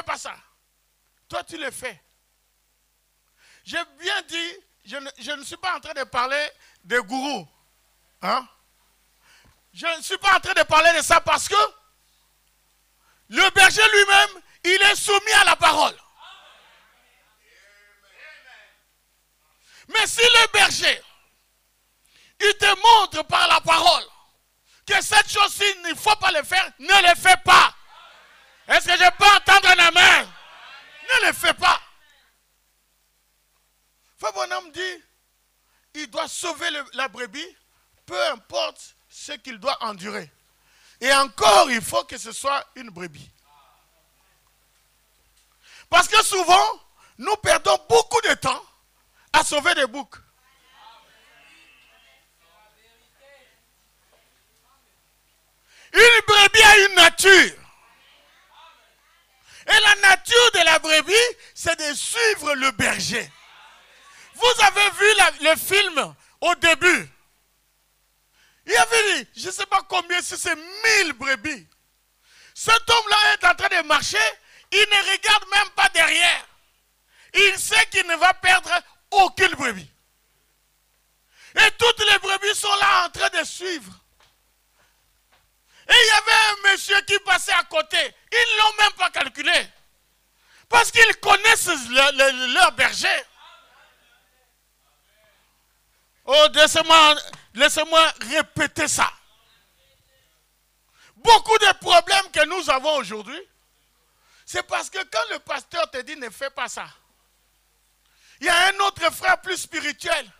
fais pas ça. Toi, tu le fais. J'ai bien dit, je ne suis pas en train de parler des gourous. Hein? Je ne suis pas en train de parler de ça parce que le berger lui-même, il est soumis à la parole. Mais si le berger, il te montre par la parole que cette chose-ci, il ne faut pas le faire, ne le fais pas. Est-ce que je peux entendre un amen? Ne le fais pas. Frère Bonhomme dit, il doit sauver la brebis, peu importe ce qu'il doit endurer. Et encore, il faut que ce soit une brebis. Parce que souvent, nous perdons beaucoup de temps à sauver des boucs. Une brebis a une nature. Et la nature de la brebis, c'est de suivre le berger. Vous avez vu le film au début. Il y avait, je ne sais pas combien, si c'est 1000 brebis. Cet homme-là est en train de marcher, il ne regarde même pas derrière. Il sait qu'il ne va perdre aucune brebis. Et toutes les brebis sont là en train de suivre. Et il y avait un monsieur qui passait à côté. Ils ne l'ont même pas calculé. Parce qu'ils connaissent leur berger. Oh, laissez-moi répéter ça. Beaucoup de problèmes que nous avons aujourd'hui, c'est parce que quand le pasteur te dit ne fais pas ça, il y a un autre frère plus spirituel.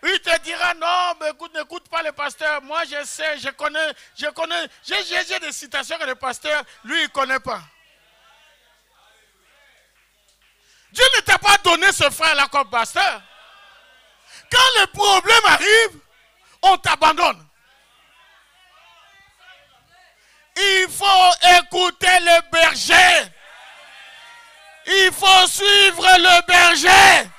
Il te dira non, mais écoute, n'écoute pas le pasteur. Moi je sais, je connais, j'ai des citations que le pasteur, lui, il ne connaît pas. Dieu ne t'a pas donné ce frère-là comme pasteur. Quand le problème arrive, on t'abandonne. Il faut écouter le berger. Il faut suivre le berger.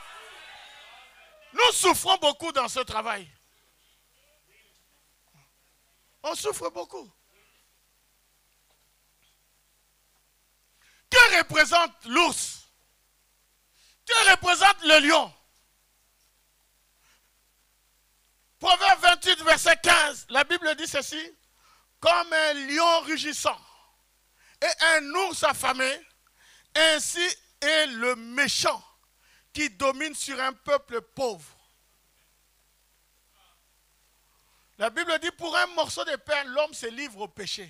Nous souffrons beaucoup dans ce travail. On souffre beaucoup. Que représente l'ours? Que représente le lion? Proverbe 28, verset 15, la Bible dit ceci: comme un lion rugissant et un ours affamé, ainsi est le méchant qui domine sur un peuple pauvre. La Bible dit, pour un morceau de pain, l'homme se livre au péché.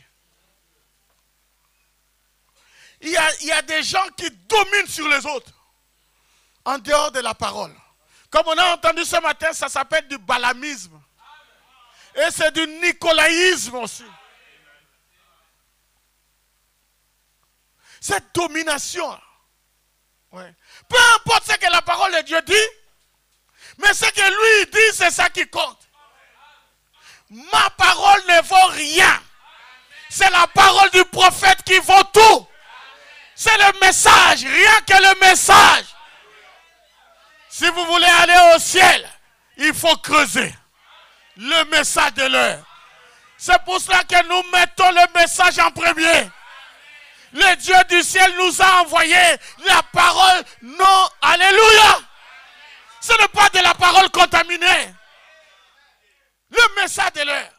Il y a des gens qui dominent sur les autres, en dehors de la parole. Comme on a entendu ce matin, ça s'appelle du balamisme. Et c'est du nicolaïsme aussi. Cette domination. Ouais. Peu importe ce que la parole de Dieu dit, mais ce que lui dit, c'est ça qui compte. Ma parole ne vaut rien. C'est la parole du prophète qui vaut tout. C'est le message, rien que le message. Si vous voulez aller au ciel, il faut creuser le message de l'heure. C'est pour cela que nous mettons le message en premier. Le Dieu du ciel nous a envoyé la parole. Non, alléluia. Ce n'est pas de la parole contaminée. Le message de l'heure.